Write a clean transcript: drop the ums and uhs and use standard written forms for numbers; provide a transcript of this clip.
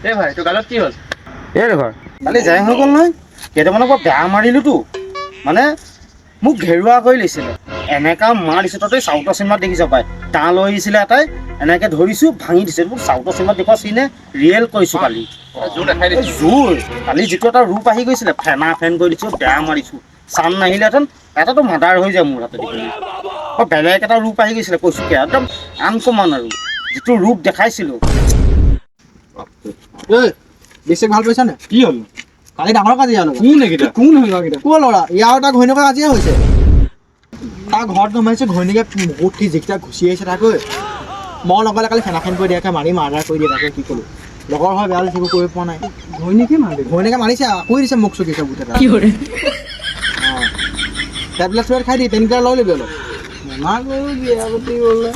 এই ভাই তোৰ গালত কি হ'ল? এই ঘৰ কালি যাই হৈ গ'ল নহয় কেইটামানৰ পৰা বেয়া মাৰিলোতো মানে মোক ঘেৰুৱা কৰি লৈছিলে এনেকা মাৰ দিছে তই চাউথৰ চিনেমাত দেখিছ পাই টাঁ লৈ আহিছিলে এটাই এনেকে ধৰিছো ভাঙি দিছে মোক চাউথৰ চিনেমাত দেখুৱা চিনে ৰিয়েল কৰিছো কালি জোৰ দেখাই দিছে। জোৰ কালি যিটো এটা ৰূপ আহি গৈছিলে ফেনা ফেন কৰি দিছো বেয়া মাৰিছো চান নাহিলেহেঁতেন এটাতো মাৰ্ডাৰ হৈ যায় মোৰ হাতে দেখি বেলেগ এটা ৰূপ আহি গৈছিলে কৈছো কি একদম আনকমন আৰু যিটো ৰূপ দেখাইছিলো বেছি ভাল পাইছা নে কি হ'ল? কালি ডাঙৰ কাজিয়া হ'ল কোন এইকেইটা? কোন হ'ল এইকেইটা? কোন ল'ৰা ইয়াৰ তাৰ ঘৈণীয়েকৰ কাজিয়া হৈছে তাৰ ঘৰত সোমাইছে ঘৈণীয়েকে বহুত কি যিকেইটা ঘুচি আহিছে তাকৈ মই নগ'লে কালি ফেনাফেন কৰি দিয়াকে মাৰি মাৰ্ডাৰ কৰি দিয়ে তাকে কি ক'লো লগৰ হয় বেয়া সেইবোৰ কৰিব পৰা নাই ঘৈণীয়েকে মাৰিছে আকৌ দিছে মোক চকী চবুত এটা টেবলেট চেবলেট খাই দি পেইনকিলাৰ লৈ ল'বি অলপ বেমাৰ গ'ল বিয়া পাতি গ'লে